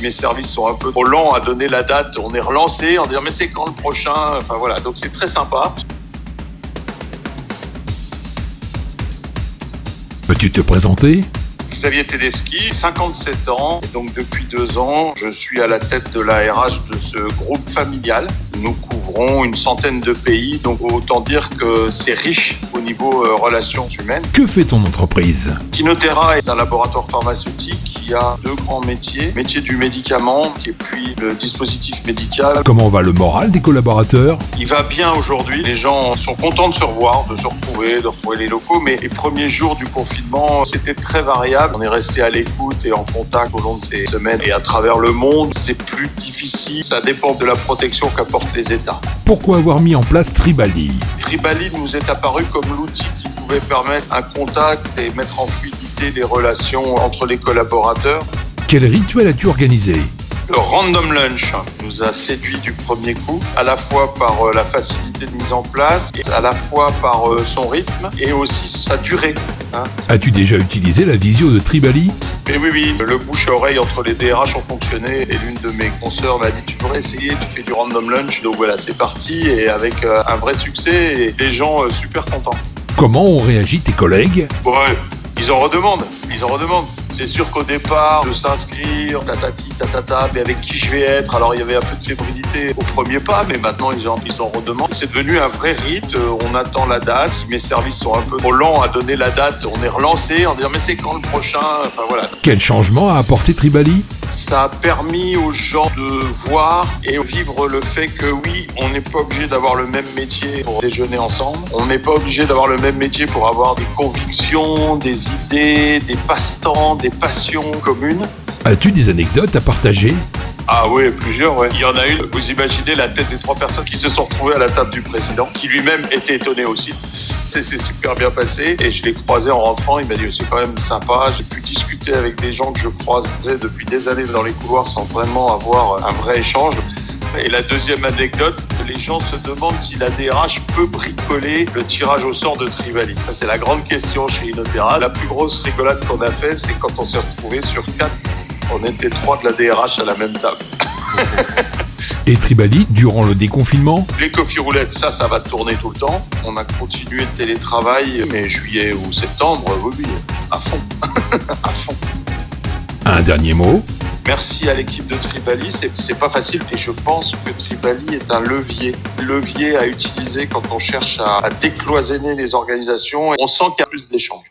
mes services sont un peu trop lents à donner la date, on est relancé en disant mais c'est quand le prochain? Enfin voilà, donc c'est très sympa. Peux-tu te présenter ? Xavier Tedeschi, 57 ans. Donc depuis 2 ans, je suis à la tête de la RH de ce groupe familial. Nous couvrons une centaine de pays, donc autant dire que c'est riche au niveau relations humaines. Que fait ton entreprise ? Kinotera est un laboratoire pharmaceutique qui a 2 grands métiers. Métier du médicament et puis le dispositif médical. Comment va le moral des collaborateurs ? Il va bien aujourd'hui. Les gens sont contents de se revoir, de se retrouver, de retrouver les locaux. Mais les premiers jours du confinement, c'était très variable. On est resté à l'écoute et en contact au long de ces semaines et à travers le monde. C'est plus difficile. Ça dépend de la protection qu'apportent les États. Pourquoi avoir mis en place Tribali ? Tribali nous est apparu comme l'outil qui pouvait permettre un contact et mettre en fluidité les relations entre les collaborateurs. Quel rituel as-tu organisé ? Le Random Lunch nous a séduit du premier coup, à la fois par la facilité de mise en place, et à la fois par son rythme et aussi sa durée. As-tu déjà utilisé la visio de Tribali ? Mais oui, le bouche à oreille entre les DRH ont fonctionné et l'une de mes consoeurs m'a dit tu devrais essayer, tu fais du Random Lunch. Donc voilà, c'est parti et avec un vrai succès et des gens super contents. Comment ont réagi tes collègues ? Ouais, ils en redemandent. C'est sûr qu'au départ, de s'inscrire, tatati, tatata, mais avec qui je vais être. Alors il y avait un peu de fébrilité au premier pas, mais maintenant ils en redemandent. C'est devenu un vrai rite, on attend la date. Si mes services sont un peu trop lents à donner la date, on est relancé en disant mais c'est quand le prochain? Enfin voilà. Quel changement a apporté Tribali ? Ça a permis aux gens de voir et vivre le fait que oui, on n'est pas obligé d'avoir le même métier pour déjeuner ensemble. On n'est pas obligé d'avoir le même métier pour avoir des convictions, des idées, des passe-temps, des passions communes. As-tu des anecdotes à partager ? Ah oui, plusieurs, ouais. Il y en a une, vous imaginez la tête des 3 personnes qui se sont retrouvées à la table du président, qui lui-même était étonné aussi. C'est super bien passé et je l'ai croisé en rentrant, il m'a dit c'est quand même sympa, j'ai pu discuter avec des gens que je croisais depuis des années dans les couloirs sans vraiment avoir un vrai échange. Et la deuxième anecdote, les gens se demandent si la DRH peut bricoler le tirage au sort de Tribali. Ça, c'est la grande question chez Kinotera. La plus grosse rigolade qu'on a fait, c'est quand on s'est retrouvé sur 4, on était 3 de la DRH à la même table. Et Tribali, durant le déconfinement ? Les coffee roulettes, ça va tourner tout le temps. On a continué le télétravail, mais juillet ou septembre, oui, à fond. À fond. Un dernier mot ? Merci à l'équipe de Tribali, c'est pas facile et je pense que Tribali est un levier à utiliser quand on cherche à décloisonner les organisations. On sent qu'il y a plus d'échanges.